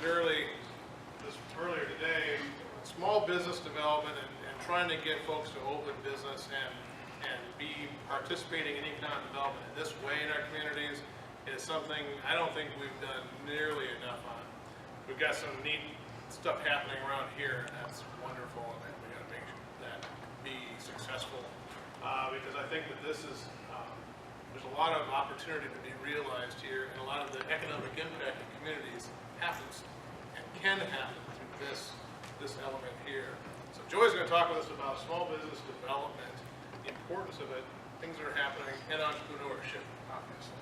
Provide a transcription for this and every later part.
mentioned earlier today, small business development and trying to get folks to open business and be participating in economic development in this way in our communities is something I don't think we've done nearly enough on. We've got some neat stuff happening around here, and that's wonderful, and we got to make that be successful because I think that this is there's a lot of opportunity to be realized here, and a lot of the economic impact in communities happens and can happen through this element here. So Joy's going to talk with us about small business development, the importance of it, things that are happening, and entrepreneurship, obviously.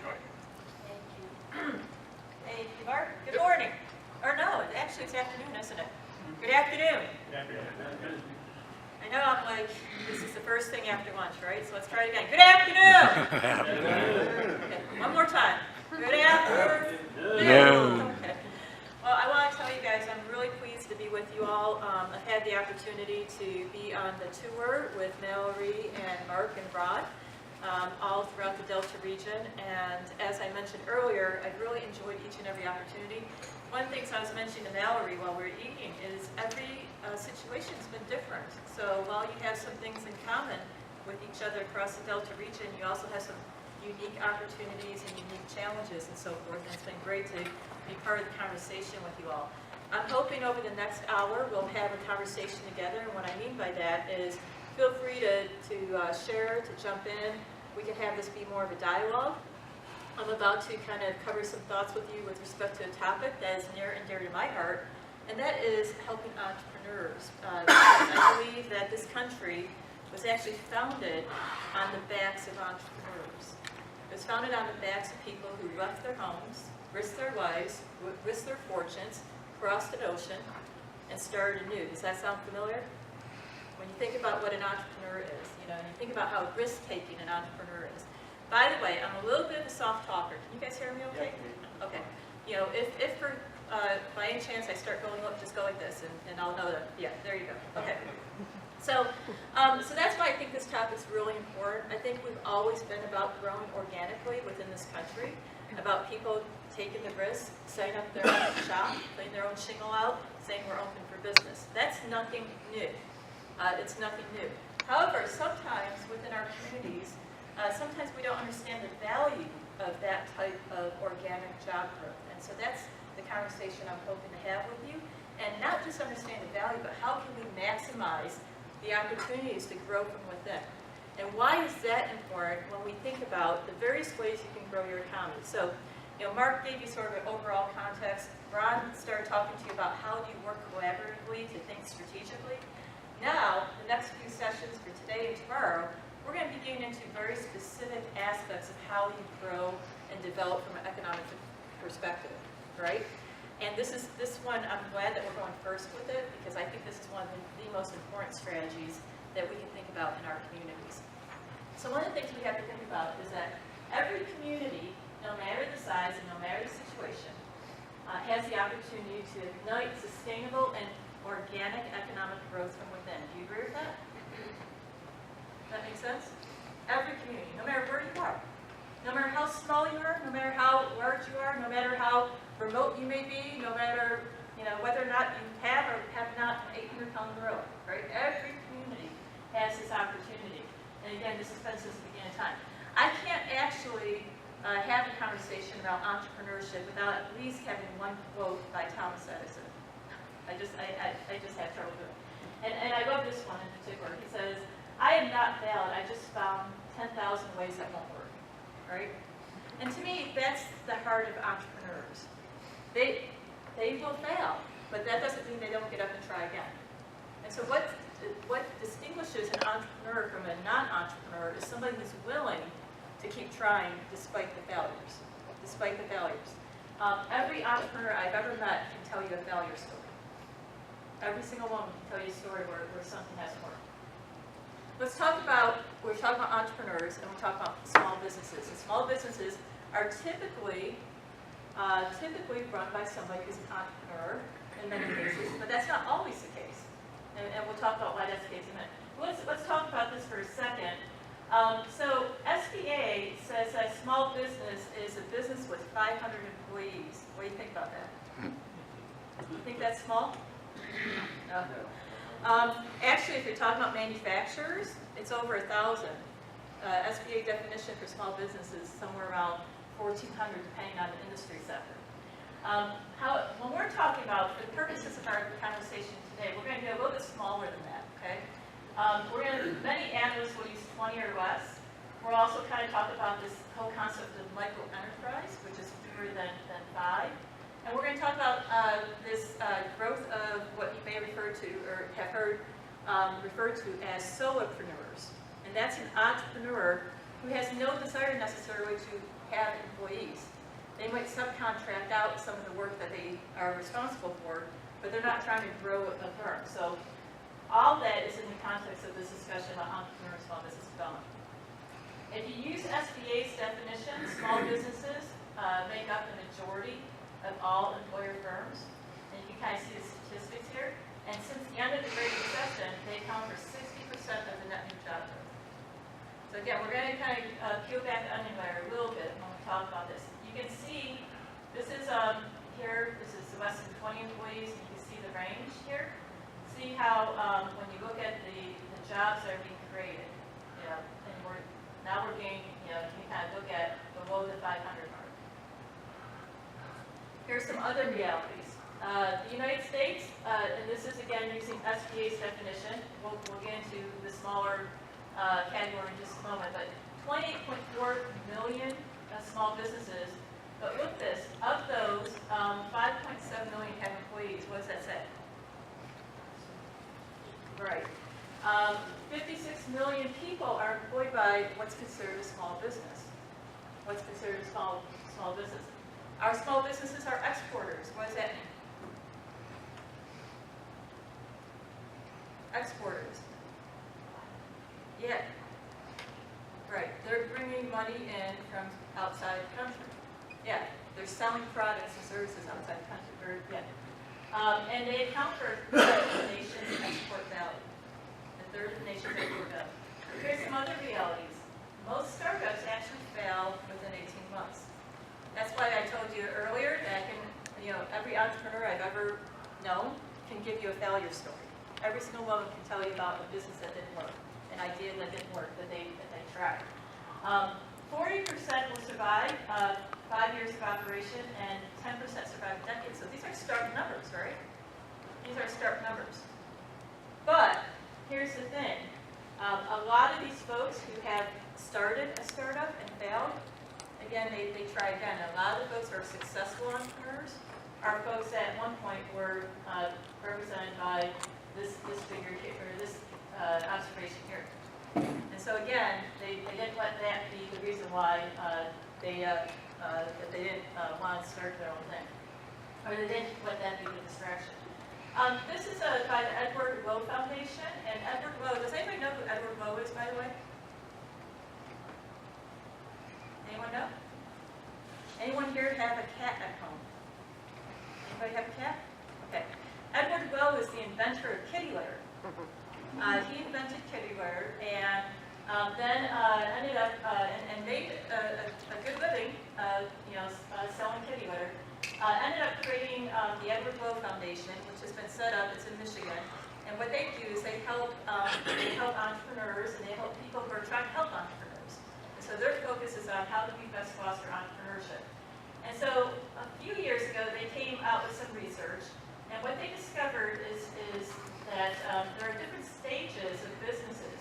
Joy. Thank you. Thank you, Mark. Good morning. Or no, actually it's afternoon, isn't it? Good afternoon. Good afternoon. I know I'm like, this is the first thing after lunch, right? So let's try it again. Good afternoon. Okay, one more time. Good afternoon. Okay. Well, I want to tell you guys I'm really pleased to be with you all. I've had the opportunity to be on the tour with Mallory and Mark and Rod all throughout the Delta region. And as I mentioned earlier, I've really enjoyed each and every opportunity. One of the things I was mentioning to Mallory while we were eating is every situation's been different. So while you have some things in common with each other across the Delta region, you also have some unique opportunities and unique challenges and so forth. And it's been great to be part of the conversation with you all. I'm hoping over the next hour we'll have a conversation together, and what I mean by that is feel free to share, to jump in. We can have this be more of a dialogue. I'm about to kind of cover some thoughts with you with respect to a topic that is near and dear to my heart, and that is helping entrepreneurs. Because I believe that this country was actually founded on the backs of entrepreneurs. It was founded on the backs of people who left their homes, risked their lives, risked their fortunes, crossed an ocean, and started anew. Does that sound familiar? When you think about what an entrepreneur is, and you think about how risk-taking an entrepreneur is. By the way, I'm a little bit of a soft talker. Can you guys hear me okay? Yeah. Okay. If for by any chance I start going up, just go like this, and I'll know that. Yeah, there you go. Okay. So that's why I think this topic is really important. I think we've always been about growing organically within this country, about people taking the risk, setting up their own shop, putting their own shingle out, saying we're open for business. That's nothing new. It's nothing new. However, sometimes within our communities, sometimes we don't understand the value of that type of organic job growth. And so that's the conversation I'm hoping to have with you. And not just understand the value, but how can we maximize the opportunities to grow from within. And why is that important when we think about the various ways you can grow your economy? So, Mark gave you sort of an overall context. Ron started talking to you about how do you work collaboratively to think strategically. Now, the next few sessions for today and tomorrow, we're going to be getting into very specific aspects of how you grow and develop from an economic perspective, right? And this one, I'm glad that we're going first with it, because I think this is one of the most important strategies that we can think about in our communities. So one of the things we have to think about is that every community, no matter the size and no matter the situation, has the opportunity to ignite sustainable and organic economic growth from within. Do you agree with that? Does that make sense? Every community, no matter where you are, no matter how small you are, no matter how large you are, no matter how remote you may be, no matter whether or not you have or have not an 800-pound gorilla, right? Every community has this opportunity. And again, this has been since the beginning of time. I can't actually have a conversation about entrepreneurship without at least having one quote by Thomas Edison. I just have trouble doing it. And I love this one in particular. He says, "I am not valid. I just found 10,000 ways that won't work." Right? And to me, that's the heart of entrepreneurs. They will fail, but that doesn't mean they don't get up and try again. And so what distinguishes an entrepreneur from a non-entrepreneur is somebody who's willing to keep trying despite the failures. Despite the failures. Every entrepreneur I've ever met can tell you a failure story. Every single one can tell you a story where something hasn't worked. We're talking about entrepreneurs, and we're talking about small businesses. And small businesses are typically run by somebody who's an entrepreneur in many cases, but that's not always the case. And we'll talk about why that's the case in a minute. Let's talk about this for a second. So SBA says that small business is a business with 500 employees. What do you think about that? You think that's small? No. Actually, if you're talking about manufacturers, it's over 1,000. SBA definition for small business is somewhere around 1,400, depending on the industry sector. When we're talking about, for the purposes of our conversation today, we're going to go a little bit smaller than that, okay? Many analysts will use 20 or less. We'll also kind of talk about this whole concept of micro-enterprise, which is fewer than 5. And we're going to talk about this growth of what you may refer to or have heard referred to as solopreneurs. And that's an entrepreneur who has no desire necessarily to have employees. They might subcontract out some of the work that they are responsible for, but they're not trying to grow a firm. So all that is in the context of this discussion about entrepreneur and small business development. If you use SBA's definition, small businesses make up the majority of all employer firms. And you can kind of see the statistics here. And since the end of the Great Recession, they account for 60% of the net new job growth. So again, we're going to kind of peel back the onion layer a little bit when we talk about this. You can see, this is here, this is less than 20 employees, and you can see the range here. See how when you look at the jobs that are being created, you know, and now we're getting, you know, you can kind of look at below the 500 mark. Here's some other realities. The United States, and this is again using SBA's definition, we'll get into the smaller category in just a moment, but 28.4 million small businesses. But look this, of those, 5.7 million have employees. What does that say? Right. 56 million people are employed by what's considered a small business. What's considered a small business? Our small businesses are exporters. What does that mean? Exporters. Yeah. Right. They're bringing money in from outside the country. Yeah. They're selling products and services outside the country. Very good. And they account for a third of the nation's export value. A third of the nation's export value. Here's some other realities. Most startups actually fail within 18 months. That's why I told you earlier that every entrepreneur I've ever known can give you a failure story. Every single one can tell you about a business that didn't work, an idea that didn't work, that they tried. 40% will survive 5 years of operation, and 10% survive a decade. So these are stark numbers, right? These are stark numbers. But here's the thing. A lot of these folks who have started a startup and failed, again, they try again. A lot of folks who are successful entrepreneurs are folks that at one point were represented by this figure here, or this observation here. And so again, they didn't let that be the reason why they didn't want to start their own thing, or they didn't let that be the distraction. This is by the Edward Lowe Foundation, and Edward Lowe. Does anybody know who Edward Lowe is, by the way? Anyone know? Anyone here have a cat at home? Anybody have a cat? Okay. Edward Lowe is the inventor of kitty litter. He invented kitty litter and then ended up and made a good living, selling kitty litter. Ended up creating the Edward Lowe Foundation, which has been set up. It's in Michigan, and what they do is they help entrepreneurs, and they help people who are trying to help entrepreneurs. And so their focus is on how do we best foster entrepreneurship. And so a few years ago, they came out with some research. And what they discovered is that there are different stages of businesses.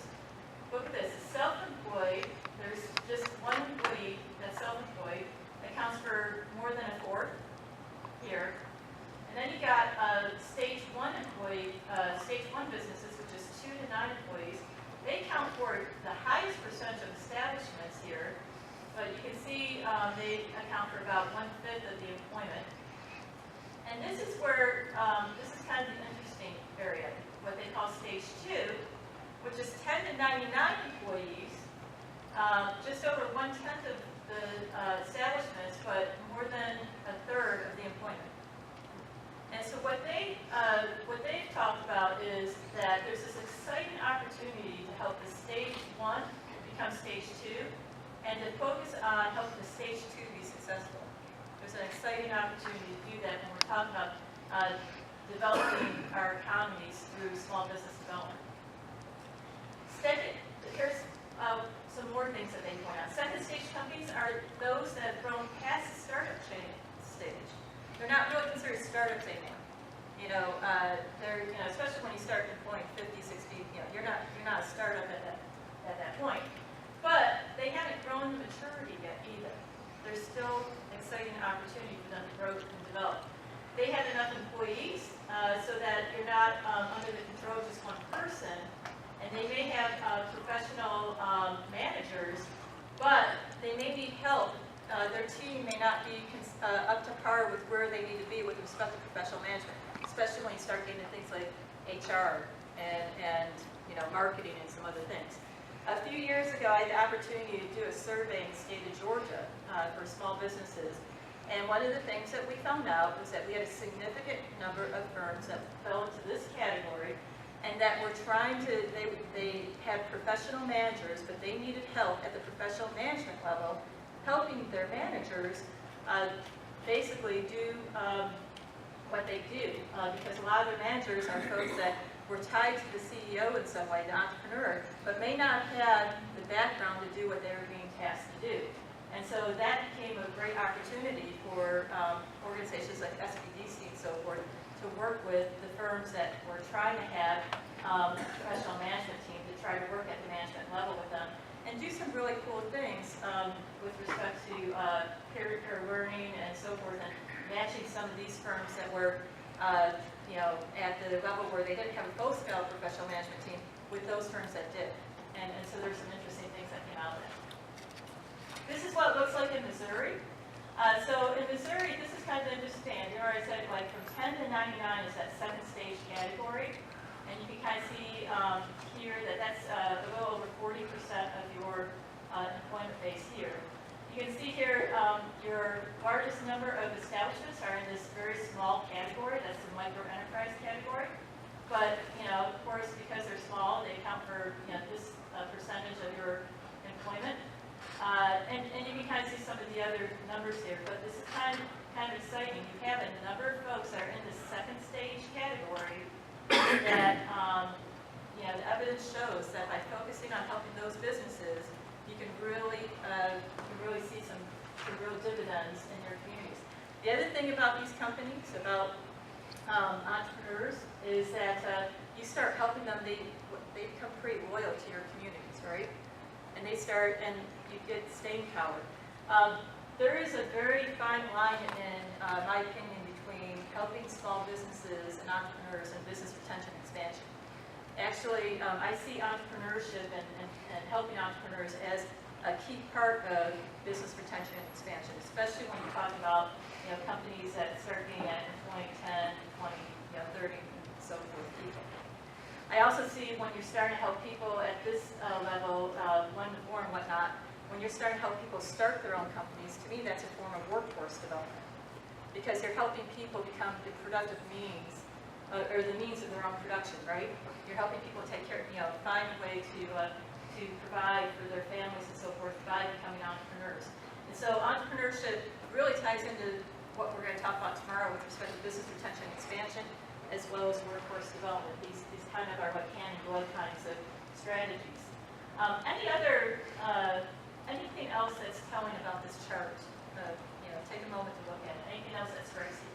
Look at this, self-employed, there's just one employee that's self-employed, that counts for more than a fourth here. And then you got stage one businesses, which is 2 to 9 employees. They count for the highest percentage of establishments here, but you can see they account for about 1/5 of the employment. And this is where, this is kind of the interesting area, what they call stage 2, which is 10 to 99 employees, just over 1/10 of the establishments, but more than a third of the employment. And so what they've talked about is that there's this exciting opportunity to help the stage 1 become stage exciting opportunity to do that when we're talking about developing our economies through small business development. Second, here's some more things that they point out. Second stage companies are those that have grown past the startup stage. They're not really considered startups anymore. They're, especially when you start employing 50, 60, you're not a startup at that point. But they haven't grown to maturity yet either. There's still exciting opportunity for them to grow and develop. They have enough employees so that you're not under the control of just one person. And they may have professional managers, but they may need help. Their team may not be up to par with where they need to be with respect to professional management, especially when you start getting into things like HR and marketing and some other things. A few years ago, I had the opportunity to do a survey in the state of Georgia for small businesses. And one of the things that we found out was that we had a significant number of firms that fell into this category and that were trying to, they had professional managers, but they needed help at the professional management level, helping their managers basically do what they do. Because a lot of their managers are folks that were tied to the CEO in some way, the entrepreneur, but may not have the background to do what they were being tasked to do. And so that became a great opportunity for organizations like SBDC and so forth to work with the firms that were trying to have a professional management team to try to work at the management level with them and do some really cool things with respect to peer-to-peer learning and so forth, and matching some of these firms that were at the level where they didn't have a full-scale professional management team with those firms that did. And so there's some interesting things that came out of that. This is what it looks like in Missouri. So in Missouri, this is kind of interesting. I said like from 10 to 99 is that second stage category. And you can kind of see here that that's a little over 40% of your employment base here. You can see here your largest number of establishments are in this very small category. That's the micro enterprise category. But, of course, because they're small, they account for this percentage of your employment. And you can kind of see some of the other numbers here, but this is kind of exciting. You have a number of folks that are in the second stage category that, the evidence shows that by focusing on helping those businesses, you can really see some real dividends in your communities. The other thing about these companies, about entrepreneurs, is that you start helping them, they become pretty loyal to your communities, right? And they start, and you get staying power. There is a very fine line, in my opinion, between helping small businesses and entrepreneurs and business retention and expansion. Actually, I see entrepreneurship and helping entrepreneurs as a key part of business retention and expansion, especially when you talk about companies that start getting at employing 10, 20, 30, and so forth people. I also see when you're starting to help people at this level, one-to-four and whatnot, when you're starting to help people start their own companies, to me that's a form of workforce development. Because you're helping people become the productive means, or the means of their own production, right? You're helping people take care, find a way to provide for their families and so forth by becoming entrepreneurs. And so entrepreneurship really ties into what we're going to talk about tomorrow with respect to business retention and expansion, as well as workforce development. These kind of are like hand in glove kinds of strategies. Anything else that's telling about this chart? Take a moment to look at it. Anything else that strikes you?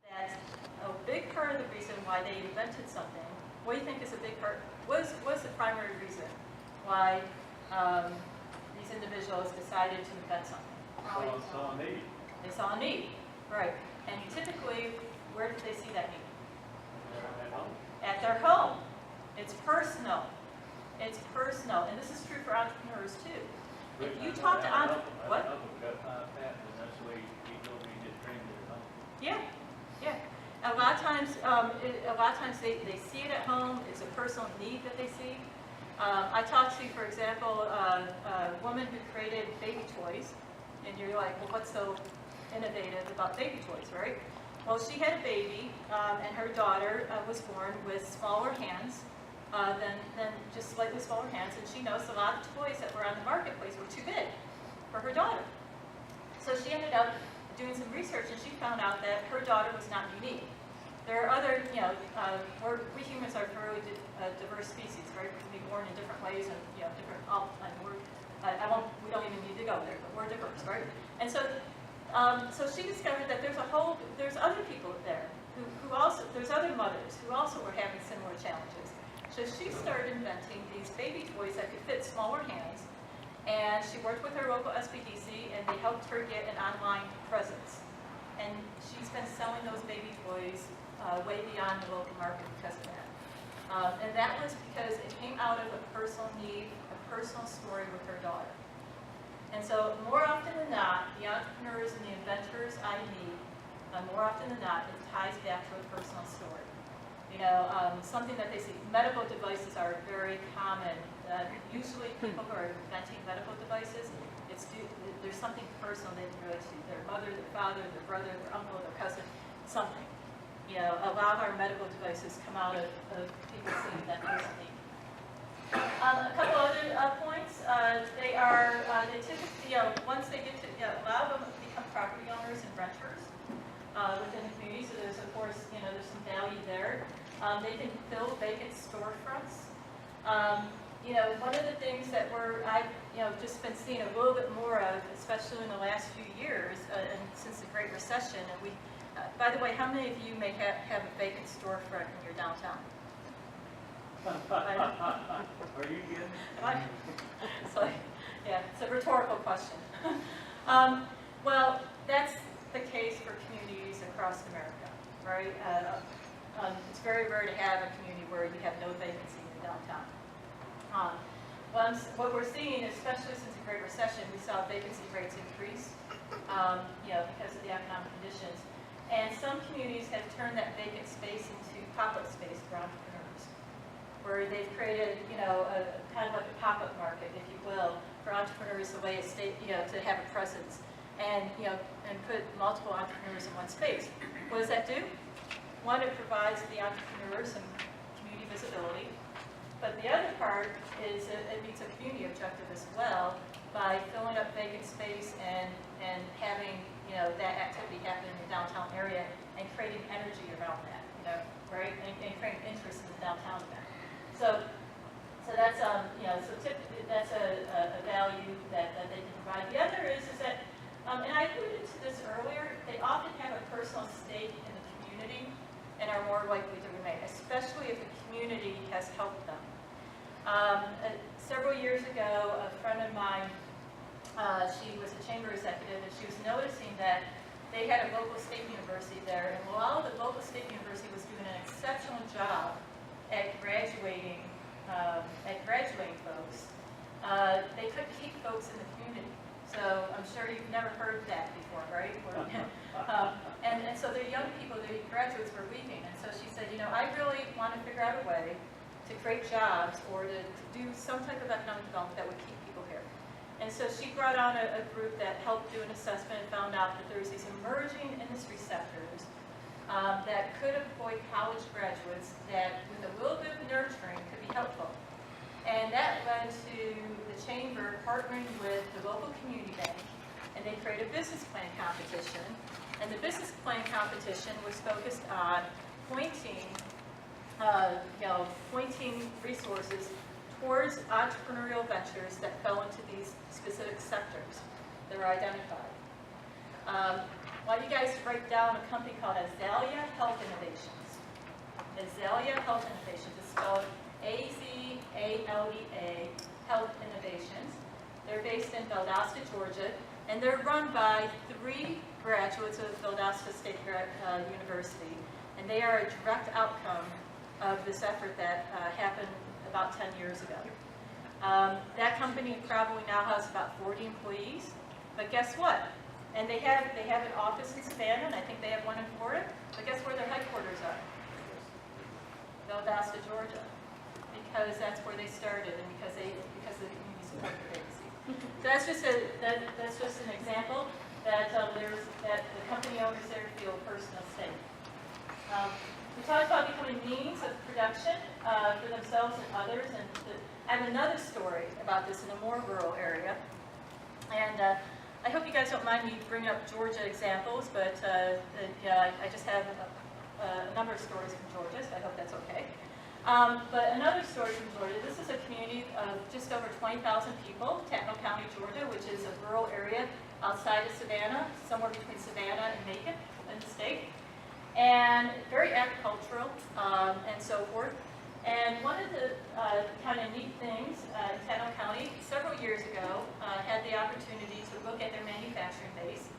That's a big part of the reason why they invented something. What do you think is a big part? Was the primary reason why these individuals decided to invent something? Saw a need. They saw a need, right? And typically, where did they see that need? At home. At their home. It's personal. It's personal, and this is true for entrepreneurs too. If you talk to entrepreneurs, what? Yeah, yeah. A lot of times they see it at home. It's a personal need that they see. I talked to, for example, a woman who created baby toys, and you're like, well, what's so innovative about baby toys, right? Well, she had a baby, and her daughter was born with smaller hands than just slightly smaller hands, and she knows a lot of toys that were on the marketplace were too big for her daughter. So she ended up doing some research, and she found out that her daughter was not unique. There are other, we humans are a fairly diverse species, right? We can be born in different ways and, different, we don't even need to go there, but we're diverse, right? And so, so she discovered that there's other people there who also, there's other mothers who also were having similar challenges. So she started inventing these baby toys that could fit smaller hands, and she worked with her local SBDC, and they helped her get an online presence. And she's been selling those baby toys way beyond the local market because of that. And that was because it came out of a personal need, a personal story with her daughter. And so more often than not, the entrepreneurs and the inventors I meet, more often than not, it ties back to a personal story. Something that they see. Medical devices are very common. Usually people who are inventing medical devices, there's something personal they relate to. Their mother, their father, their brother, their uncle, their cousin, something. A lot of our medical devices come out of people seeing that person need. A couple other points. They typically, once they get to, a lot of them become property owners and renters within the community. So there's, of course, there's some value there. They can fill vacant storefronts. One of the things that I've just been seeing a little bit more of, especially in the last few years, and since the Great Recession, and by the way, how many of you may have a vacant storefront in your downtown? Are you kidding? It's like, yeah, it's a rhetorical question. Well, that's the case for communities across America, right? It's very rare to have a community where you have no vacancy in the downtown. What we're seeing, especially since the Great Recession, we saw vacancy rates increase, because of the economic conditions. And some communities have turned that vacant space into pop-up space for entrepreneurs, where they've created, a kind of like a pop-up market, if you will, for entrepreneurs, a way to have a presence, and put multiple entrepreneurs in one space. What does that do? One, it provides the entrepreneurs some community visibility, but the other part is it meets a community objective as well by filling up vacant space and having that activity happen in the downtown area and creating energy around that, right? And creating interest in the downtown event. So that's so typically that's a value that they can provide. The other is that, and I alluded to this earlier, they often have a personal stake in the community and are more likely to remain, especially if the community has helped them. Several years ago, a friend of mine, she was a chamber executive, and she was noticing that they had a local state university there, and while the local state university was doing an exceptional job at graduating folks, they couldn't keep folks in the community. So I'm sure you've never heard that before, right? And so the young people, the graduates were leaving, and so she said, I really want to figure out a way to create jobs or to do some type of economic development that would keep people here. And so she brought on a group that helped do an assessment and found out that there was these emerging industry sectors that could employ college graduates that, with a little bit of nurturing, could be helpful. And that led to the chamber partnering with the local community bank, and they created a business plan competition. And the business plan competition was focused on pointing resources towards entrepreneurial ventures that fell into these specific sectors that were identified. Want you guys to write down a company called Azalea Health Innovations. Azalea Health Innovations is spelled A-Z-A-L-E-A, Health Innovations. They're based in Valdosta, Georgia, and they're run by 3 graduates of Valdosta State University, and they are a direct outcome of this effort that happened about 10 years ago. That company probably now has about 40 employees, but guess what? And they have an office in Savannah, and I think they have one in Florida, but guess where their headquarters are? Valdosta, Georgia, because that's where they started, and because of the community support agency. So that's just an example that the company owners there feel personal stake. We talked about becoming means of production for themselves and others, and I have another story about this in a more rural area. And I hope you guys don't mind me bringing up Georgia examples, but yeah, I just have a number of stories from Georgia, so I hope that's okay. But another story from Georgia, this is a community of just over 20,000 people, Tatnall County, Georgia, which is a rural area outside of Savannah, somewhere between Savannah and Macon in the state. And very agricultural and so forth. And one of the kind of neat things in Tatnall County, several years ago, had the opportunity to look at their manufacturing base.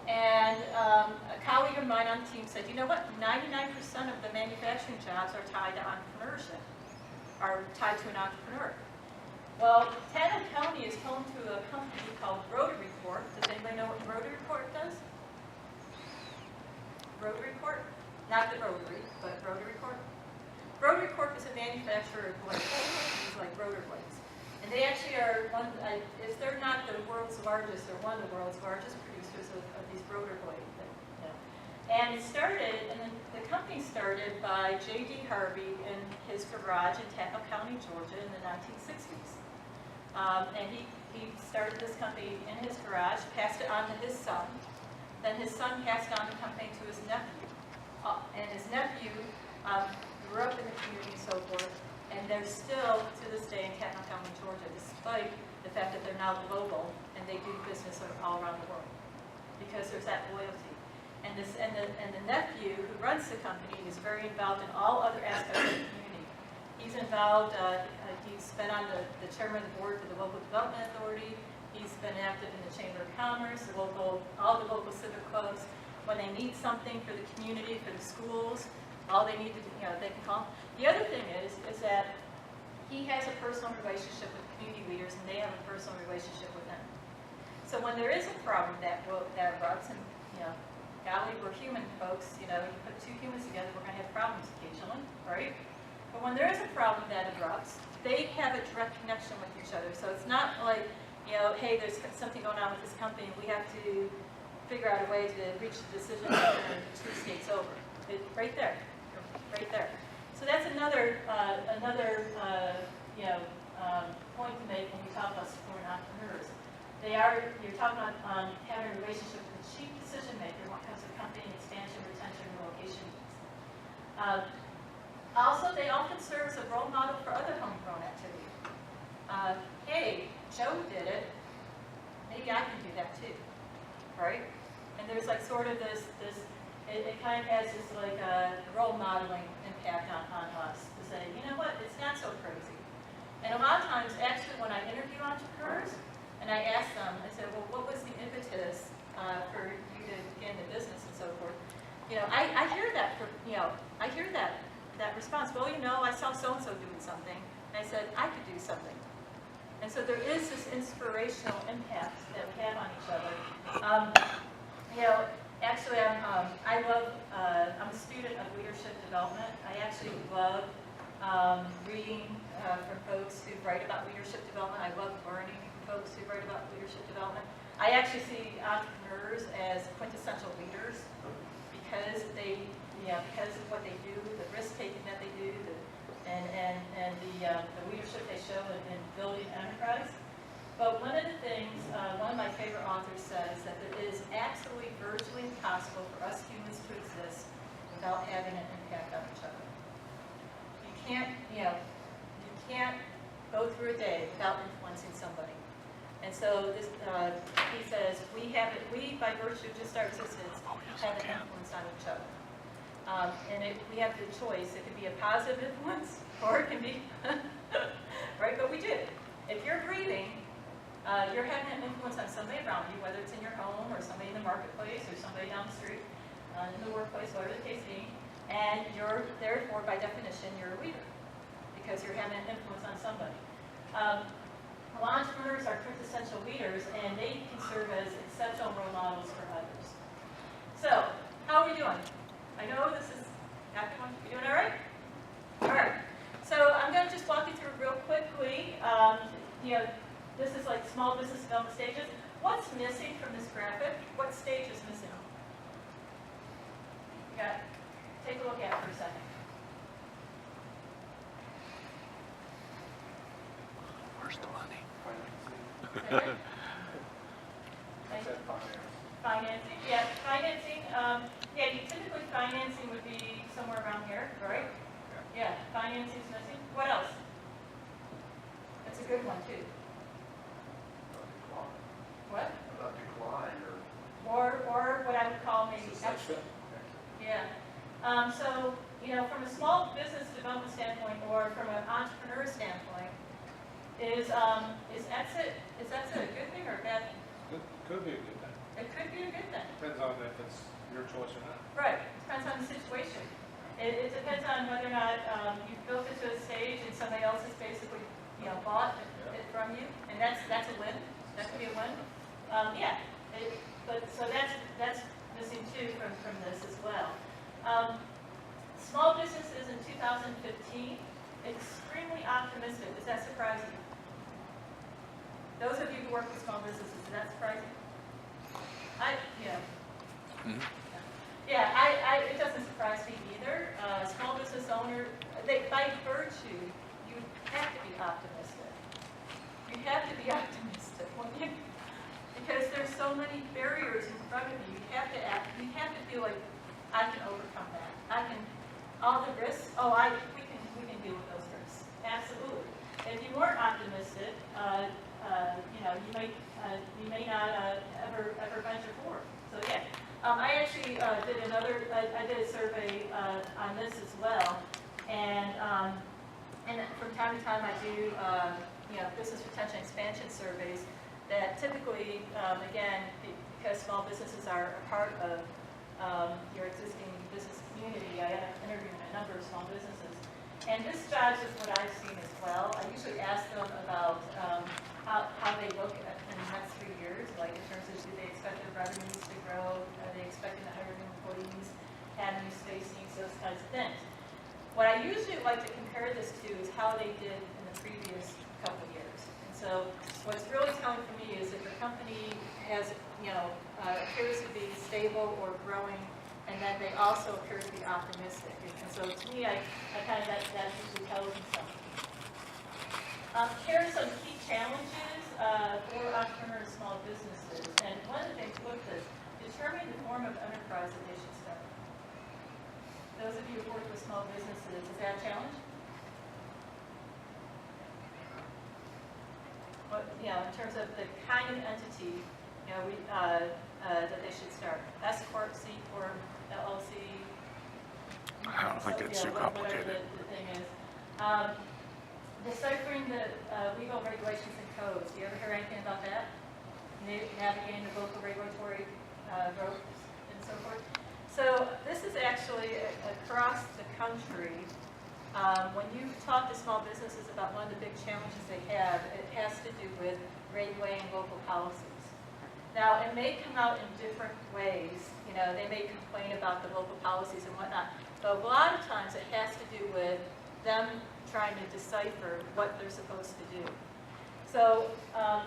And a colleague of mine on the team said, you know what, 99% of the manufacturing jobs are tied to entrepreneurship, are tied to an entrepreneur. Well, Tatnall County is home to a company called Rotary Corp. Does anybody know what Rotary Corp does? Rotary Corp? Not the Rotary, but Rotary Corp. Rotary Corp is a manufacturer of blades, things like rotor blades. And they actually are one, if they're not the world's largest, they're one of the world's largest producers of these rotor blades. You know. And it started, and the company started by J.D. Harvey in his garage in Tatnall County, Georgia in the 1960s. And he started this company in his garage, passed it on to his son. Then his son passed on the company to his nephew. And his nephew grew up in the community and so forth. And they're still, to this day, in Tatnall County, Georgia, despite the fact that they're now global and they do business all around the world. Because there's that loyalty. And the nephew who runs the company is very involved in all other aspects of the community. He's involved, he's been on the chairman of the board for the Local Development Authority. He's been active in the Chamber of Commerce, all the local civic clubs. When they need something for the community, for the schools, all they need to do, they can call. The other thing is that he has a personal relationship with community leaders, and they have a personal relationship with him. So when there is a problem that erupts, and golly, we're human folks, you put two humans together, we're going to have problems occasionally, right? But when there is a problem that erupts, they have a direct connection with each other. So it's not like, hey, there's something going on with this company, we have to figure out a way to reach the decision maker in 2 states over. Right there, right there. So that's another point to make when we talk about supporting entrepreneurs. You're talking about having a relationship with the chief decision maker when it comes to company expansion, retention, and relocation needs. Also, they often serve as a role model for other homegrown activity. Hey, Joe did it. Maybe I can do that too, right? And there's like sort of this it kind of has this like role modeling impact on us to say, you know what, it's not so crazy. And a lot of times, actually, when I interview entrepreneurs and I ask them, I say, well, what was the impetus for you to get into business and so forth? I hear that I hear that response. Well, I saw so-and-so doing something. And I said, I could do something. And so there is this inspirational impact that we have on each other. Actually, I'm a student of leadership development. I actually love reading from folks who write about leadership development. I love learning from folks who write about leadership development. I actually see entrepreneurs as quintessential leaders because because of what they do, the risk-taking that they do, and the leadership they show in building enterprise. But one of the things, one of my favorite authors says that it is absolutely virtually impossible for us humans to exist without having an impact on each other. You can't go through a day without influencing somebody. And so this, he says, we by virtue of just our existence have an influence on each other. We have the choice. It can be a positive influence, or it can be, right? But we do. If you're breathing, you're having an influence on somebody around you, whether it's in your home or somebody in the marketplace or somebody down the street, in the workplace, whatever the case may be, and you're, therefore, by definition, you're a leader because you're having an influence on somebody. Well, entrepreneurs are quintessential leaders, and they can serve as exceptional role models for others. So, how are we doing? I know this is not going. You doing all right? All right. So I'm going to just walk you through real quickly. This is like small business development stages. What's missing from this graphic? What stage is missing? You got take a look at for a second. Where's the money? Okay. Financing, yeah, financing, yeah, typically financing would be somewhere around here, right? Yeah, financing's missing. What else? That's a good one too. What? About decline Or what I would call maybe exit. Yeah. So, you know, from a small business development standpoint or from an entrepreneur standpoint, is exit a good thing or a bad thing? Could be a good thing. It could be a good thing. Depends on if it's your choice or not. Right, it depends on the situation. It depends on whether or not you've built it to a stage and somebody else has basically, you know, bought it from you, and that's a win. That could be a win. Yeah, but so that's missing too from this as well. Small businesses in 2015, extremely optimistic. Does that surprise you? Those of you who work with small businesses, does that surprise you? Yeah, it doesn't surprise me either. Small business owner, by virtue, you have to be optimistic. You have to be optimistic because there's so many barriers in front of you. You have to feel like I can overcome that. All the risks. We can deal with those risks. Absolutely. If you weren't optimistic, you know, you may not ever venture forward. So yeah, I actually did a survey on this as well, and from time to time I do you know, business retention expansion surveys that typically again, because small businesses are a part of your existing business community, I end up interviewing a number of small businesses, and this jives with what I've seen as well. I usually ask them about how they look in the next 3 years, like in terms of do they expect their revenues to grow, are they expecting to hire new employees, have new space needs, those kinds of things. What I usually like to compare this to is how they did in the previous couple of years. And so what's really telling for me is if a company has, you know, appears to be stable or growing, and then they also appear to be optimistic. And so to me, I kind of, that usually tells me something. Here are some key challenges for entrepreneurs and small businesses. And one of the things, look at this, determine the form of enterprise that they should start. Those of you who work with small businesses, is that a challenge? Well, you know, in terms of the kind of entity, you know, that they should start. S Corp, C Corp, LLC. I don't think it's too complicated. Whatever the thing is. Deciphering the legal regulations and codes. Do you ever hear anything about that? Navigating the local regulatory ropes and so forth. So this is actually across the country. When you talk to small businesses about one of the big challenges they have, it has to do with regulating local policies. Now, it may come out in different ways. You know, they may complain about the local policies and whatnot, but a lot of times it has to do with them trying to decipher what they're supposed to do. So, a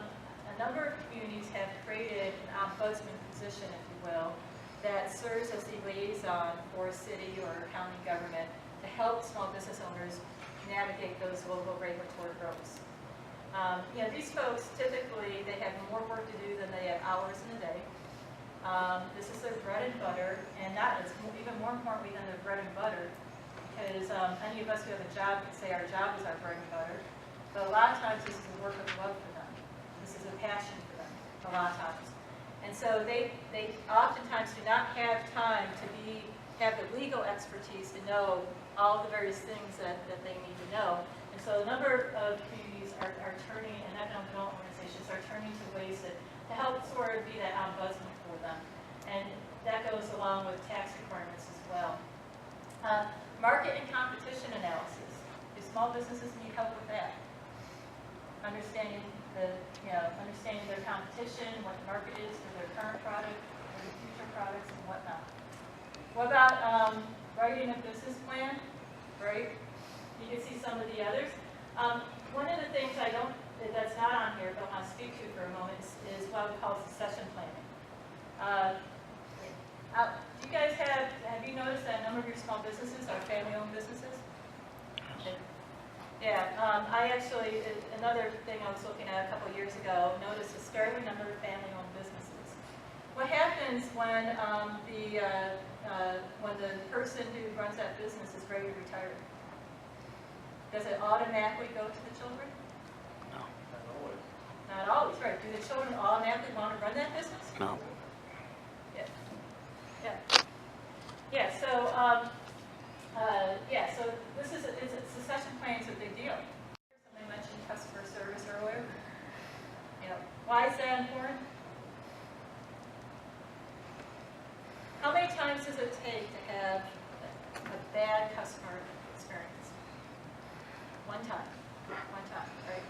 number of communities have created an ombudsman position, if you will, that serves as a liaison for a city or county government to help small business owners navigate those local regulatory ropes. You know, these folks typically, they have more work to do than they have hours in a day. This is their bread and butter, and that is even more importantly than their bread and butter, because any of us who have a job can say our job is our bread and butter, but a lot of times this is a work of love for them. This is a passion for them, a lot of times. And so they oftentimes do not have time to have the legal expertise to know all the various things that they need to know. And so a number of communities are turning, and economic development organizations are turning to ways to help sort of be that ombudsman for them. And that goes along with tax requirements as well. Market and competition analysis. Do small businesses need help with that? Understanding their competition, what the market is for their current product, or their future products, and whatnot. What about writing a business plan? Right? You can see some of the others. One of the things that's not on here, but I want to speak to for a moment, is what we call succession planning. Do guys have you noticed that a number of your small businesses are family-owned businesses? Yeah, I actually, another thing I was looking at a couple of years ago, noticed a startling number of family-owned businesses. What happens when the person who runs that business is ready to retire? Does it automatically go to the children? No. Not always. Not always, right. Do the children automatically want to run that business? No. Yeah. Yeah. Yeah, so this is, succession planning is a big deal. Somebody mentioned customer service earlier. You know, why is that important? How many times does it take to have a bad customer experience? One time, right?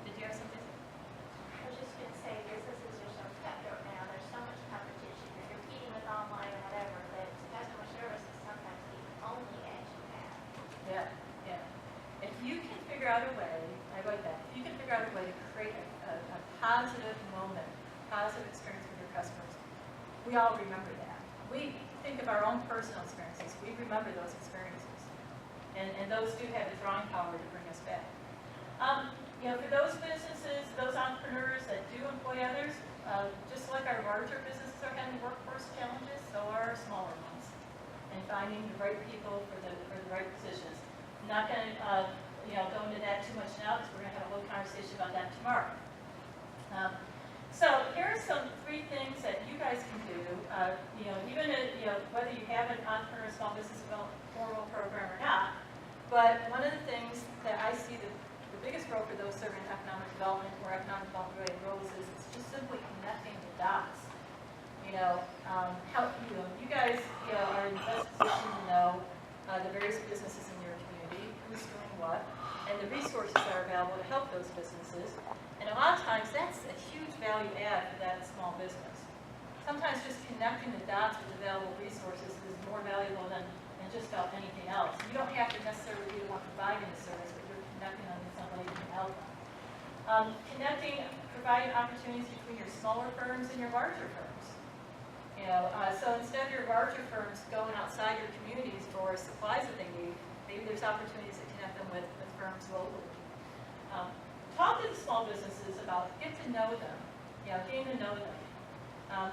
Did you have something? I was just going to say, businesses are so cutthroat now. There's so much competition. You're competing with online or whatever, that customer service is sometimes the only edge you have. Yeah, yeah. If you can figure out a way, I like that, if you can figure out a way to create a positive moment, positive experience with your customers, we all remember that. We think of our own personal experiences. We remember those experiences. And those do have the drawing power to bring us back. You know, for those businesses, those entrepreneurs that do employ others, just like our larger businesses are having workforce challenges, so are our smaller ones. And finding the right people for the right positions. I'm not going to go into that too much now because we're going to have a whole conversation about that tomorrow. So here are some 3 things that you guys can do. Even whether you have an entrepreneur small business development formal program or not. But one of the things that I see the biggest role for those serving economic development or economic development related roles is it's just simply connecting the dots. You guys are in the best position to know the various businesses in your community, who's doing what, and the resources that are available to help those businesses. And a lot of times that's a huge value add for that small business. Sometimes just connecting the dots with available resources is more valuable than just about anything else. You don't have to necessarily be the one providing the service, but you're connecting them with somebody who can help them. Providing opportunities between your smaller firms and your larger firms. So instead of your larger firms going outside your communities for supplies that they need, maybe there's opportunities to connect them with firms locally. Talk to the small businesses about, get to know them, getting to know them.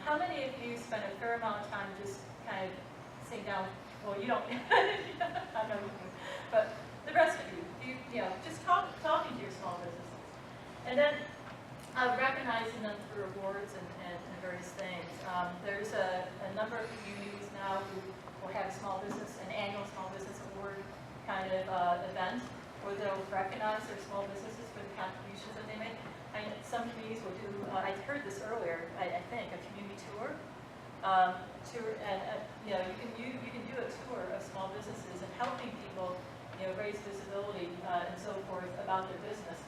How many of you spend a fair amount of time just kind of sitting down, well, you don't, I know you do, but the rest of you, just talking to your small businesses. And then recognizing them through awards and various things. There's a number of communities now who will have an annual small business award kind of event, where they'll recognize their small businesses for the contributions that they make. Some communities will do, I heard this earlier, I think, a community tour. You can do a tour of small businesses and helping people, raise visibility and so forth about their business.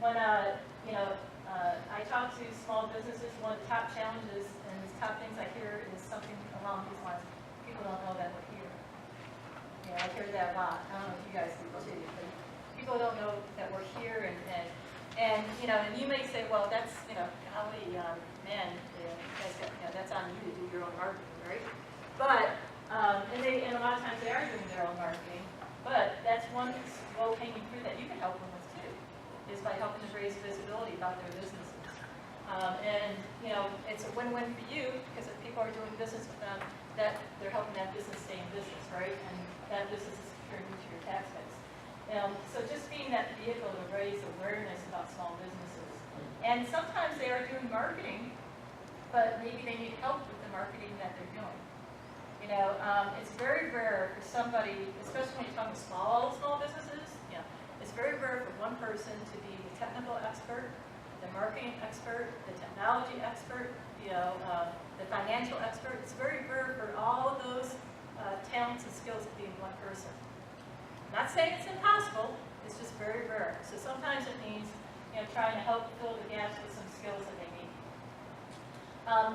When I talk to small businesses, one of the top challenges and the top things I hear is something along these lines. People don't know that we're here. I hear that a lot. I don't know if you guys do too, but people don't know that we're here, and you may say, well, that's golly, man, that's on you to do your own marketing, right? But and a lot of times they are doing their own marketing, but that's one low-hanging fruit that you can help them with too, is by helping them raise visibility about their businesses. It's a win-win for you because if people are doing business with them, that they're helping that business stay in business, right? And that business is contributing to your tax base. So just being that vehicle to raise awareness about small businesses. And sometimes they are doing marketing, but maybe they need help with the marketing that they're doing. It's very rare for somebody, especially when you're talking small businesses, it's very rare for one person to be the technical expert, the marketing expert, the technology expert, the financial expert. It's very rare for all of those talents and skills to be in one person. I'm not saying it's impossible, it's just very rare. So sometimes it means trying to help fill the gaps with some skills that they need.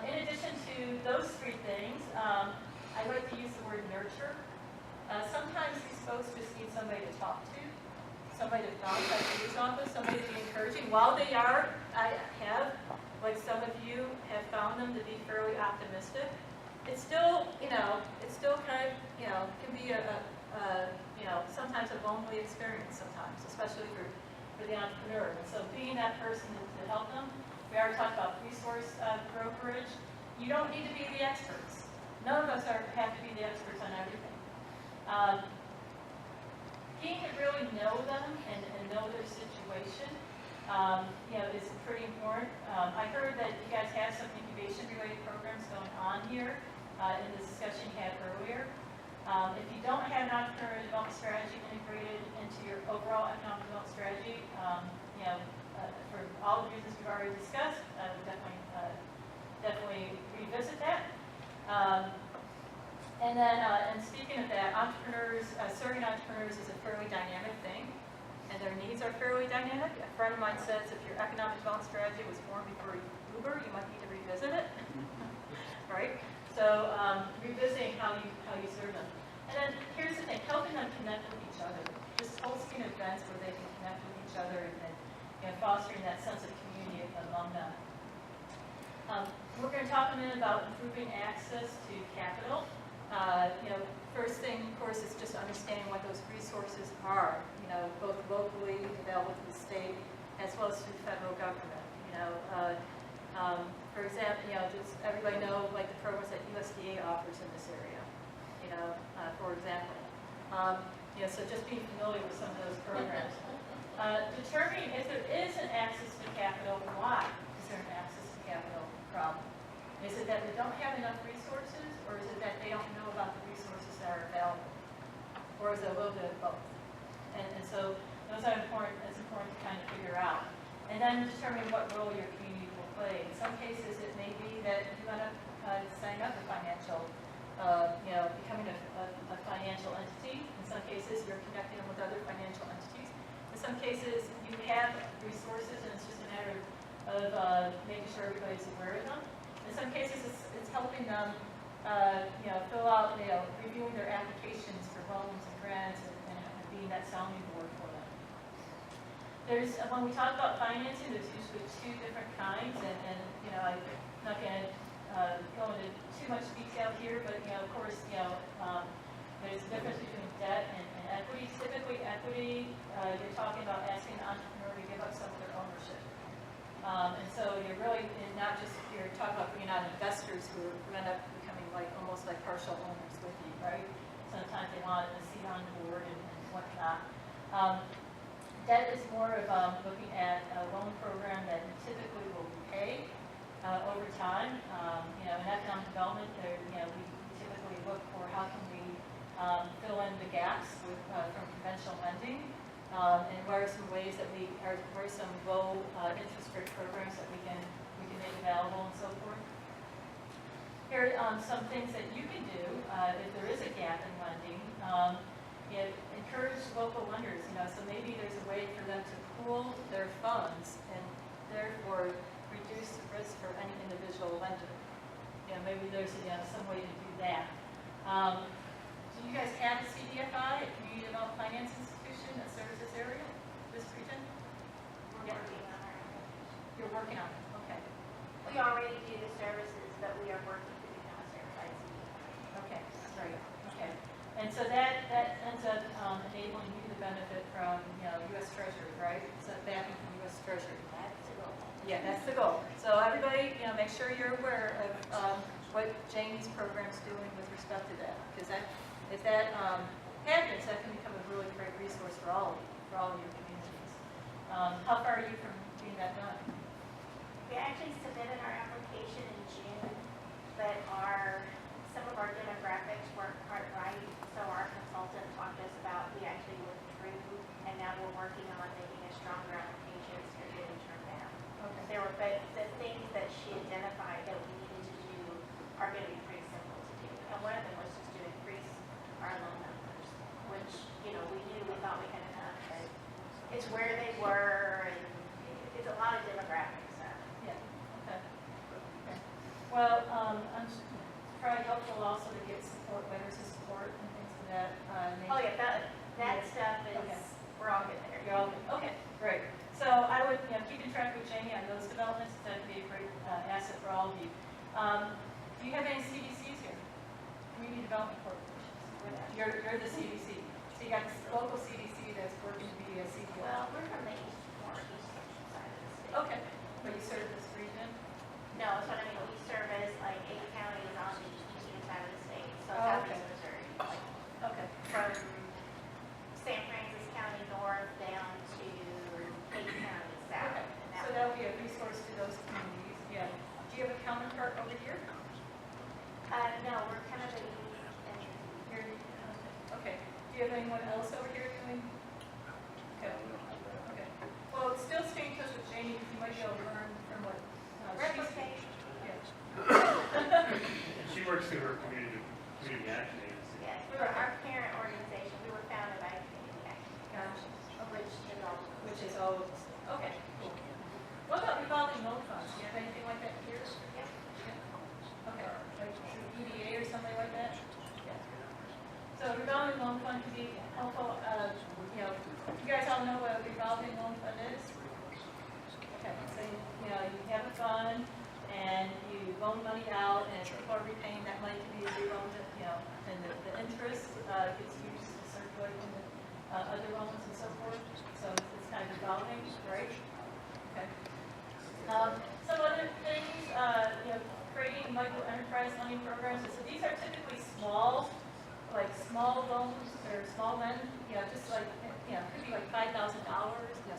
In addition to those 3 things, I like to use the word nurture. Sometimes these folks just need somebody to talk to, somebody to bounce ideas off of, somebody to be encouraging. While they are, like some of you have found them to be fairly optimistic, it's still, it's still kind of, can be sometimes a lonely experience sometimes, especially for the entrepreneur. And so being that person to help them, we already talked about resource brokerage. You don't need to be the experts. None of us have to be the experts on everything. Getting to really know them and know their situation, is pretty important. I heard that you guys have some incubation-related programs going on here in the discussion you had earlier. If you don't have an entrepreneur development strategy integrated into your overall economic development strategy, for all the reasons we've already discussed, I would definitely revisit that. And then, and speaking of that, serving entrepreneurs is a fairly dynamic thing, and their needs are fairly dynamic. A friend of mine says if your economic development strategy was formed before Uber, you might need to revisit it, right? So revisiting how you serve them. And then here's the thing, helping them connect with each other. Just hosting events where they can connect with each other and fostering that sense of community among them. We're going to talk a minute about improving access to capital. First thing, of course, is just understanding what those resources are, both locally available to the state as well as through federal government. For example, does everybody know like the programs that USDA offers in this area? For example. So just being familiar with some of those programs. Determining if there is an access to capital, why is there an access to capital problem? Is it that they don't have enough resources, or is it that they don't know about the resources that are available? Or is it a little bit of both? And so those are important, it's important to kind of figure out. And then determine what role your community will play. In some cases, it may be that you end up setting up a financial, becoming a financial entity. In some cases, you're connecting them with other financial entities. In some cases, you have resources, and it's just a matter of making sure everybody's aware of them. In some cases, it's helping them, fill out, reviewing their applications for loans and grants and being that sounding board for them. When we talk about financing, there's usually two different kinds, and I'm not going to go into too much detail here, but of course, there's a difference between debt and equity. Typically, equity, you're talking about asking the entrepreneur to give up some of their ownership. And so you're really not just, you're talking about bringing out investors who end up becoming almost like partial owners with you, right? Sometimes they want a seat on the board and whatnot. Debt is more of looking at a loan program that typically will repay over time. In economic development, we typically look for how can we fill in the gaps from conventional lending. And what are some ways that what are some low interest rate programs that we can make available and so forth. Here are some things that you can do if there is a gap in lending. Encourage local lenders, so maybe there's a way for them to pool their funds and therefore reduce the risk for any individual lender. Maybe there's some way to do that. Do you guys have a CDFI, a Community Development Finance Institution that serves this area, this region? We're working on our application. You're working on it, okay. We already do the services, but we are working to become a certified CDFI. Okay, great, okay. And so that ends up enabling you to benefit from, U.S. Treasury, right? So backing from U.S. Treasury. That's the goal. Yeah, that's the goal. So everybody, make sure you're aware of what Janie's program's doing with respect to that, because if that happens, that can become a really great resource for all of your communities. How far are you from getting that done? We actually submitted our application in June, but some of our demographics weren't quite right, so our consultant talked to us about, we actually withdrew, and now we're working on making a stronger application so you're getting turned down. Okay. But the things that she identified that we needed to do are going to be pretty simple to do. And one of them was just to increase our loan numbers, which, we knew, we thought we had enough, but it's where they were, and it's a lot of demographics. So. Yeah, okay. Well, it's probably helpful also to get support, letters of support and things of that nature. Oh, yeah, that stuff is, Okay. we're all good there. You're all good. Okay, great. So I would, keep in track with Jamie on those developments. That would be a great asset for all of you. Do you have any CDCs here? Community Development Corporations. You're the CDC. So you got this local CDC that's working to be a CDO. Well, we're from the more east central side of the state. Okay, but you serve this region? No, that's what I mean, we service like 8 counties on the eastern side of the state, so Oh, southeast okay. Missouri. Like Okay. from San Francis County north down to 8 counties south. Okay, and so that would be a resource to those communities, yeah. Do you have a counterpart over here? No, we're kind of a unique and Here, okay. Do you have anyone else over here doing? Okay, okay. Well, still stay in touch with Janie, because you might be able to learn from what she's. replication. Yeah. She works through her community action agency. Yes, we were our parent organization, we were founded by Community Action, Gotcha. which is all. Which is all, okay, cool. What about revolving loan funds? Do you have anything like that here? Yep. Okay, like through EDA or something like that? Yeah. So revolving loan fund can be helpful, you guys all know what a revolving loan fund is? Okay, so you have a fund and you loan money out and people are repaying that money to be reloaned, and the interest gets used to circulate into other loans and so forth. So it's kind of revolving, right? Okay. Some other things, creating micro enterprise lending programs. So these are typically small loans or small lend, just like, could be like $5,000,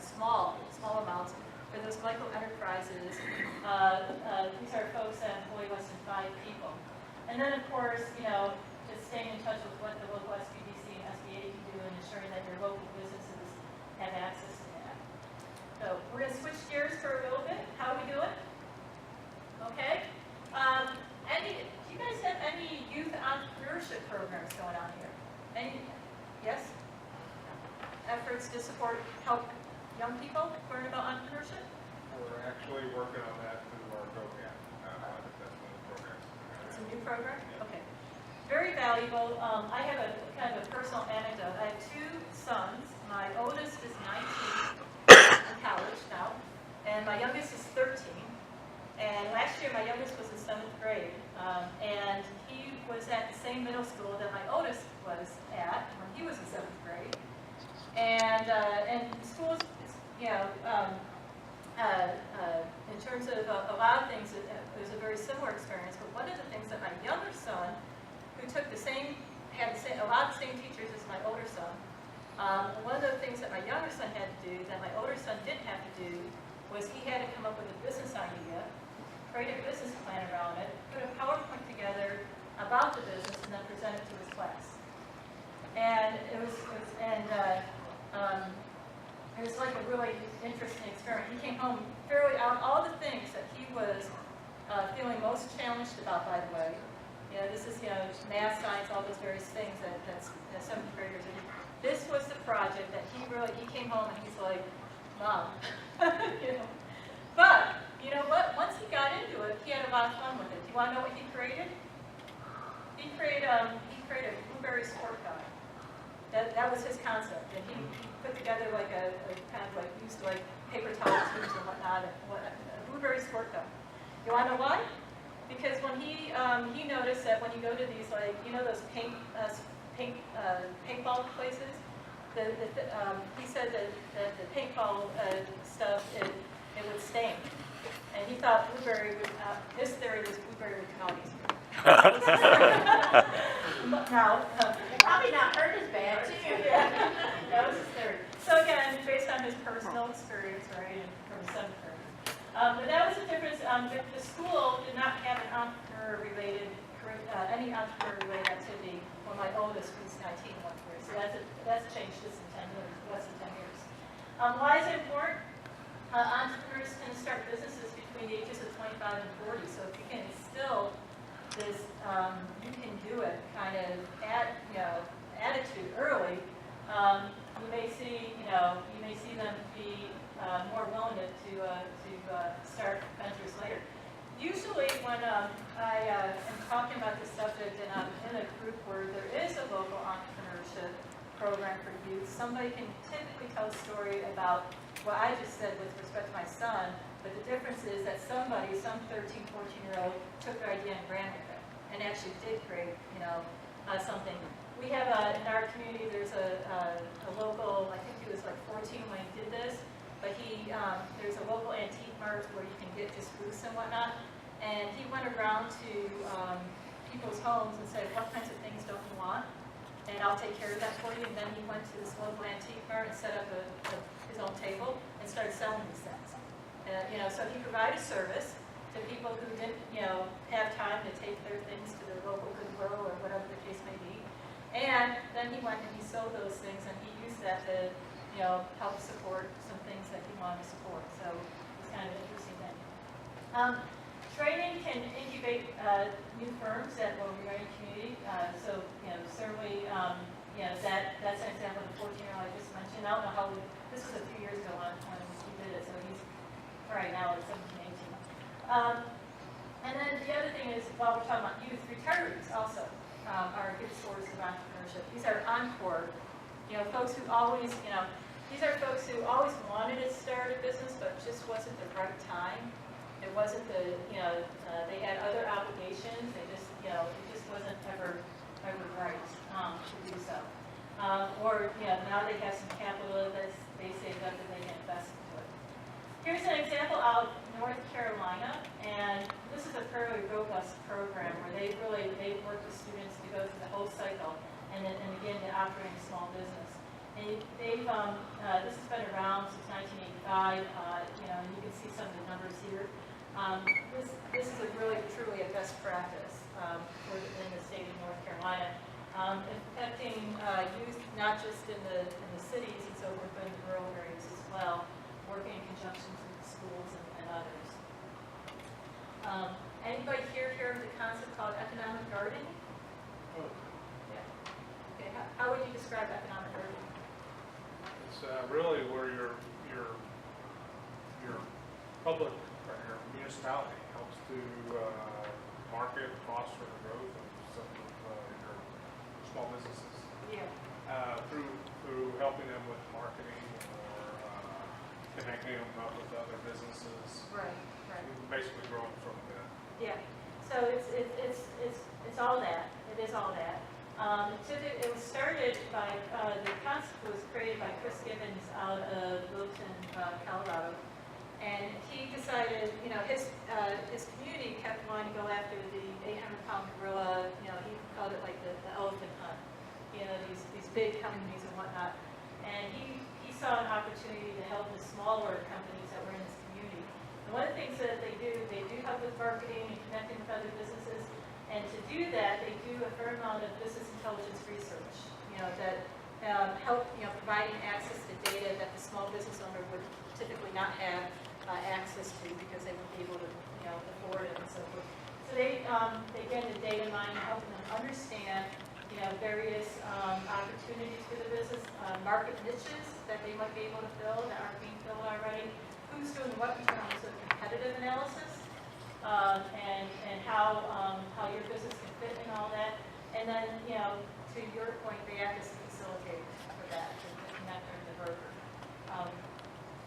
small amounts for those micro enterprises. These are folks that employ less than 5 people. And then, of course, just staying in touch with what the local SBDC and SBA can do and ensuring that your local businesses have access to that. So we're going to switch gears for a little bit. How are we doing? Okay. Do you guys have any youth entrepreneurship programs going on here? Any? Yes? Efforts to help young people learn about entrepreneurship? We're actually working on that through our program. That's one of the programs. It's a new program? Okay. Very valuable. I have a kind of a personal anecdote. I have 2 sons. My oldest is 19 in college now, and my youngest is 13. And last year, my youngest was in 7th grade, and he was at the same middle school that my oldest was at when he was in 7th grade. And schools, in terms of a lot of things, it was a very similar experience. But one of the things that my younger son, who had a lot of the same teachers as my older son, one of the things that my younger son had to do that my older son didn't have to do was he had to come up with a business idea, create a business plan around it, put a PowerPoint together about the business, and then present it to his class. And it was like a really interesting experience. He came home fairly out all the things that he was feeling most challenged about, by the way. This is, math, science, all those various things that 7th graders are doing. This was the project that he came home and he's like, Mom, But, you know what? Once he got into it, he had a lot of fun with it. Do you want to know what he created? He created a blueberry sport car. That was his concept, and he put together like a kind of like used like paper towel tubes and whatnot, a blueberry sport car. You want to know why? Because when he noticed that when you go to these those paintball places, he said that the paintball stuff it would stain, and he thought his theory was blueberry would come out easier. Now, Probably not hurt as bad, too. yeah, that was his theory. So again, based on his personal experience, right, and from 7th grade. But that was the difference. The school did not have an entrepreneur-related activity when my oldest was 19 one year. So that's changed just in 10 years, less than 10 years. Why is it important? Entrepreneurs can start businesses between the ages of 25 and 40. So if you can instill this, you can do it kind of attitude early. You may see them be more willing to start ventures later. Usually, when I am talking about this subject and I'm in a group where there is a local entrepreneurship program for youth, somebody can typically tell a story about what I just said with respect to my son, but the difference is that somebody, some 13, 14-year-old, took their idea and ran with it, and actually did create, something. We have in our community, there's a local, I think he was like 14 when he did this, but there's a local antique mart where you can get just booths and whatnot, and he went around to people's homes and said, what kinds of things don't you want? And I'll take care of that for you. And then he went to this local antique mart and set up his own table and started selling these things. So he provided service to people who didn't, have time to take their things to their local Goodwill or whatever the case may be. And then he went and he sold those things, and he used that to, help support some things that he wanted to support. So it's kind of an interesting thing. Training can incubate new firms that will be in a community. So, certainly, that's an example of the 14-year-old I just mentioned. I don't know how this was a few years ago when he did it, so he's right now at 17, 18. And then the other thing is, while we're talking about youth, retirees also are a good source of entrepreneurship. These are encore, folks who always, these are folks who always wanted to start a business, but just wasn't the right time. It wasn't they had other obligations. They just, it just wasn't ever right to do so. Or, now they have some capital that they saved up and they can invest into it. Here's an example out of North Carolina, and this is a fairly robust program where they work with students to go through the whole cycle and again to operate a small business. And this has been around since 1985, and you can see some of the numbers here. This is really truly a best practice in the state of North Carolina, affecting youth not just in the cities and so forth, but in the rural areas as well, working in conjunction with schools and others. Anybody here heard of the concept called economic gardening? Yeah. Okay. How would you describe economic gardening? It's really where your public or your municipality helps to market, foster the growth of some of your small businesses. Yeah. Through helping them with marketing or connecting them up with other businesses. Right. Basically growing from that. Yeah. So it's all that. It is all that. It was started by the concept was created by Chris Gibbons out of Wilton, Colorado, and he decided, his community kept wanting to go after the 800-pound gorilla. He called it like the elephant hunt. These big companies and whatnot, and he saw an opportunity to help the smaller companies that were in his community. And one of the things that they do help with marketing and connecting with other businesses. And to do that, they do a fair amount of business intelligence research, that help, providing access to data that the small business owner would typically not have access to because they wouldn't be able to, afford it and so forth. So they get into data mining, helping them understand, various opportunities for the business, market niches that they might be able to fill that aren't being filled already, who's doing what in terms of competitive analysis, and how your business can fit in all that. And then, to your point, they act as a facilitator for that, the connector and the broker.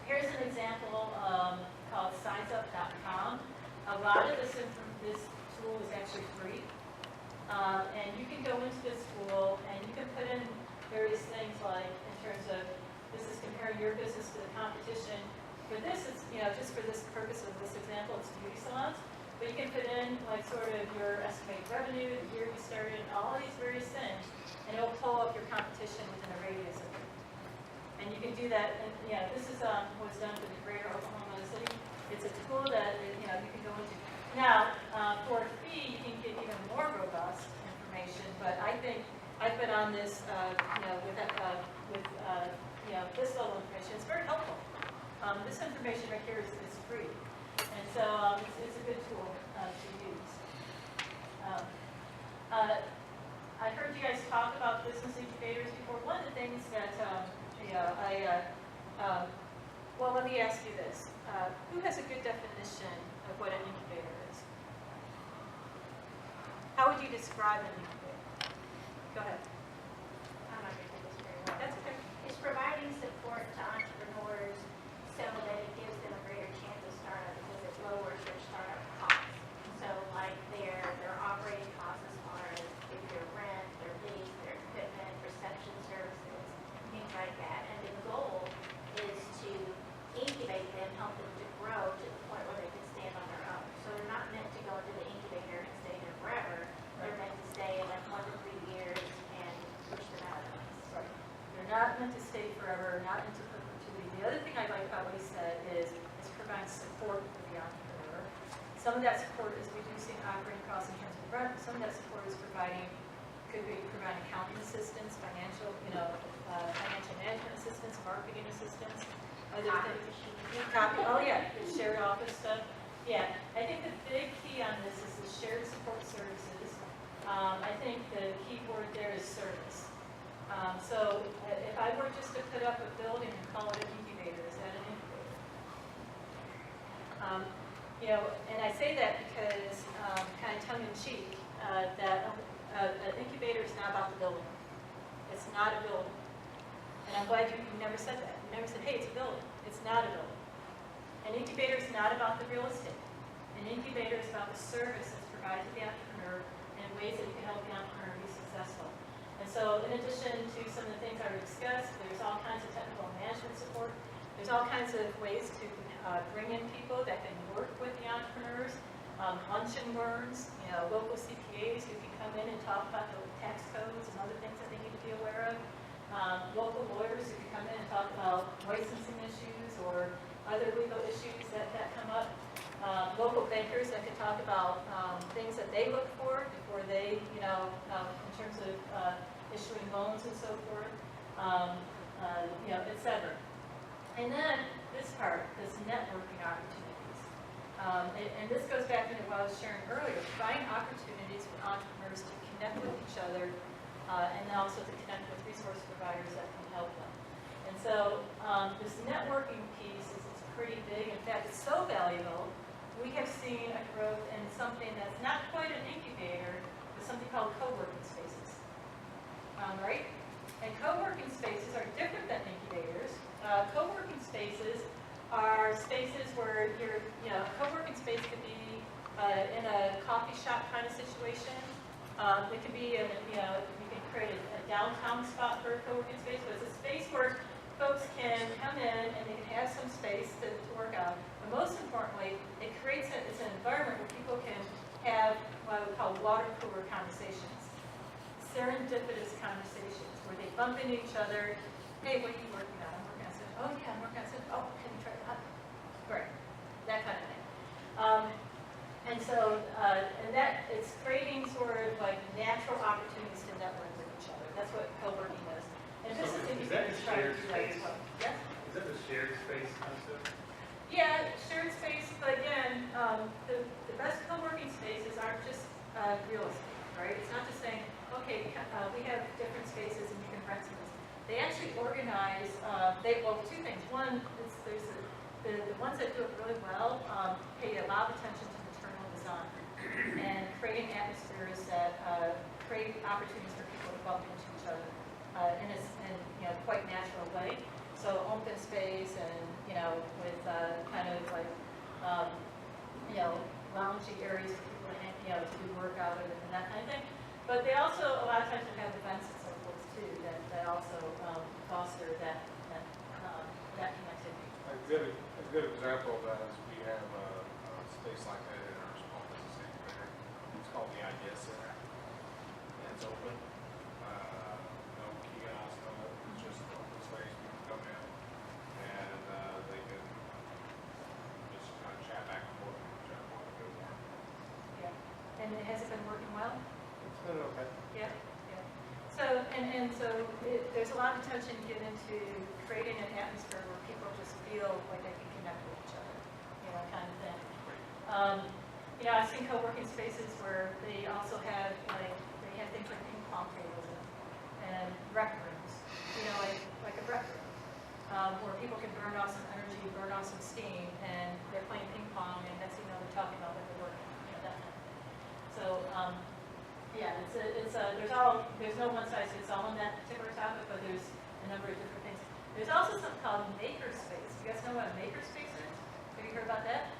Here's an example called sizeup.com. A lot of this tool is actually free. And you can go into this tool and you can put in various things like in terms of this is comparing your business to the competition. For this, it's, just for this purpose of this example, it's beauty salons. But you can put in like sort of your estimated revenue, the year you started, all these various things, and it'll pull up your competition within a radius of it. And you can do that, and this is what's done for the greater Oklahoma City. It's a tool that you can go into. Now, for a fee, you can get even more robust information. But I think I've been on this, with this level of information. It's very helpful. This information right here is free, and so it's a good tool to use. I heard you guys talk about business incubators before. One of the things that well, let me ask you this: who has a good definition of what an incubator is? How would you describe an incubator? Go ahead. I'm not going to do this very well. That's okay. It's providing support to entrepreneurs so that it gives them a greater chance to start a business Some of that support is reducing operating costs in terms of revenue. Some of that support is could be providing accounting assistance, financial management assistance, marketing assistance, other things. Oh yeah, the shared office stuff. Yeah, I think the big key on this is the shared support services. I think the key word there is service. So if I were just to put up a building and call it an incubator, is that an incubator? And I say that because, kind of tongue-in-cheek, that an incubator is not about the building. It's not a building. And I'm glad you never said that. You never said, hey, it's a building. It's not a building. An incubator is not about the real estate. An incubator is about the service that's provided to the entrepreneur and ways that you can help the entrepreneur be successful. And so in addition to some of the things I already discussed, there's all kinds of technical management support. There's all kinds of ways to bring in people that can work with the entrepreneurs, lunch and learns, local CPAs who can come in and talk about the tax codes and other things that they need to be aware of. Local lawyers who can come in and talk about licensing issues or other legal issues that come up. Local bankers that can talk about things that they look for before they, in terms of issuing loans and so forth, et cetera. And then this part, this networking opportunities. And this goes back into what I was sharing earlier, providing opportunities for entrepreneurs to connect with each other and then also to connect with resource providers that can help them. And so this networking piece is pretty big. In fact, it's so valuable, we have seen a growth in something that's not quite an incubator, but something called co-working spaces. Right? And co-working spaces are different than incubators. Co-working spaces are spaces where co-working space could be in a coffee shop kind of situation. It could be in, you can create a downtown spot for a co-working space, but it's a space where folks can come in and they can have some space to work out. But most importantly, it creates it's an environment where people can have what I would call water cooler conversations, serendipitous conversations, where they bump into each other. Hey, what are you working on? I'm working on something. Oh yeah, I'm working on something. Oh, can you try that? Great, that kind of thing. And so, and that it's creating sort of like natural opportunities to network with each other. That's what co-working is. And this Is that a shared space? Yes? Is that the shared space concept? Yeah, shared space, but again, the best co-working spaces aren't just real estate, right? It's not just saying, okay, we have different spaces and you can rent some. They actually organize, two things. One, there's the ones that do it really well pay a lot of attention to maternal design and creating atmospheres that create opportunities for people to bump into each other in a quite natural way. So open space and with kind of like loungy areas for people to to do work out of and that kind of thing. But they also a lot of times have events and so forth too that also foster that connectivity. A good example of that is we have a space like that in our small business incubator. It's called the Idea Center. And it's open. No kiosk, it's just an open space. People come in and they can just kind of chat back and forth with each other what they want. Yeah. And has it been working well? It's been okay. Yeah. So there's a lot of attention given to creating an atmosphere where people just feel like they can connect with each other, kind of thing. I've seen co-working spaces where they also have they have things like ping pong tables and rec rooms, like a rec room, where people can burn off some energy, burn off some steam, and they're playing ping pong, and that's they're talking about what they're working, that kind of thing. So. Yeah, there's no one size fits all on that particular topic, but there's a number of different things. There's also something called makerspace. You guys know what a makerspace is? Have you heard about that?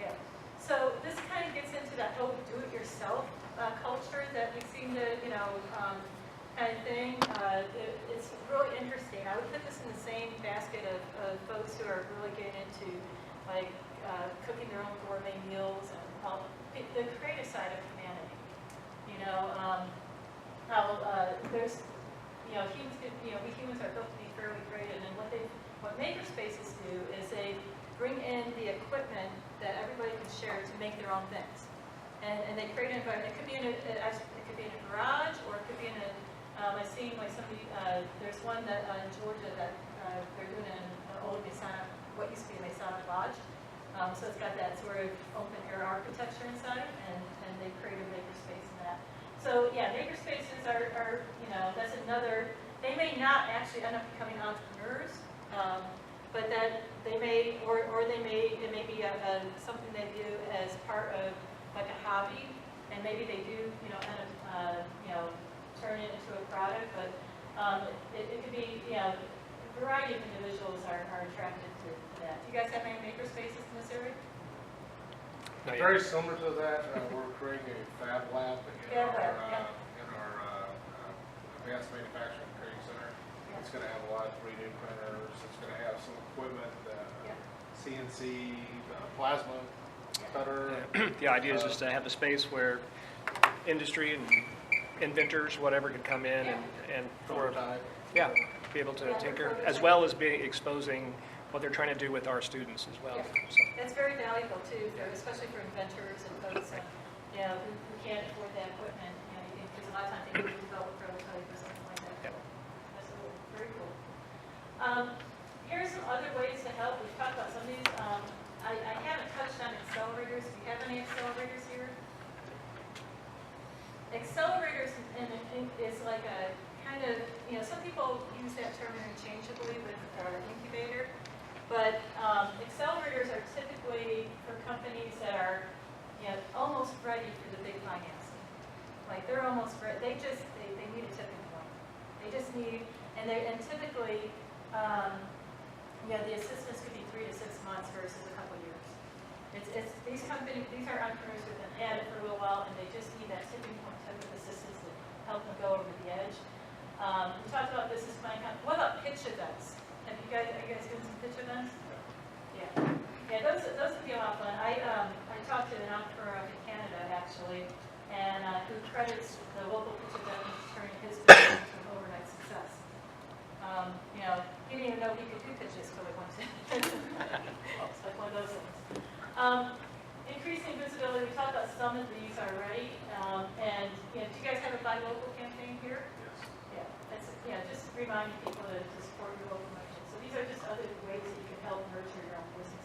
Yeah. So this kind of gets into that whole do-it-yourself culture that we seem to, kind of thing. It's really interesting. I would put this in the same basket of folks who are really getting into cooking their own gourmet meals and all the creative side of humanity. There's, humans we humans are built to be fairly creative, and what makerspaces do is they bring in the equipment that everybody can share their own things. And they create an environment. It could be in a garage, or it could be in a, I've seen like somebody, there's one that in Georgia that they're doing an old Masonic, what used to be a Masonic lodge. So it's got that sort of open air architecture inside, and they create a makerspace in that. So yeah, makerspaces are, you know, that's another, they may not actually end up becoming entrepreneurs, but that they may, or they may, it may be something they do as part of like a hobby, and maybe they do, you know, end up, you know, turn it into a product, but it could be, you know, a variety of individuals are attracted to that. Do you guys have any maker spaces in this area? Very similar to that, we're creating a fab lab in Fab our, lab, in our advanced manufacturing training center. Yeah. It's gonna have a lot of 3D printers, it's gonna have some equipment, Yeah. CNC, plasma cutter. The idea is just to have a space where industry and inventors, whatever, can come in and for, Prototype. yeah, be able to tinker, as well as be exposing what they're trying to do with our students as well. Yeah. So, That's very valuable too, especially for inventors and folks, you know, who can't afford that equipment. You know, because a lot of times they need to develop a prototype or something like that. Yeah. Absolutely, very cool. Here's some other ways to help. We've talked about some of these. I haven't touched on accelerators. Do you have any accelerators here? Accelerators is like a kind of, you know, some people use that term interchangeably with incubator, but accelerators are typically for companies that are, you know, almost ready for the big financing. Like they're almost ready. They need a tipping point. They just need, and typically, you know, the assistance could be 3 to 6 months versus a couple years. These companies, these are entrepreneurs who've been at it for a little while, and they just need that tipping point type of assistance to help them go over the edge. We talked about business plan. What about pitch events? Are you guys doing some pitch events? Yeah, those would be a lot of fun. I talked to an entrepreneur up in Canada actually, and who credits the local pitch event with turning his business into an overnight success. You know, he didn't even know he could do pitches till he went to. It's like one of those things. Increasing visibility. We talked about some of these already, and you know, do you guys have a buy local campaign here? Yes. Yeah, that's, yeah, just reminding people to support your local merchants. So these are just other ways that you can help nurture your own business.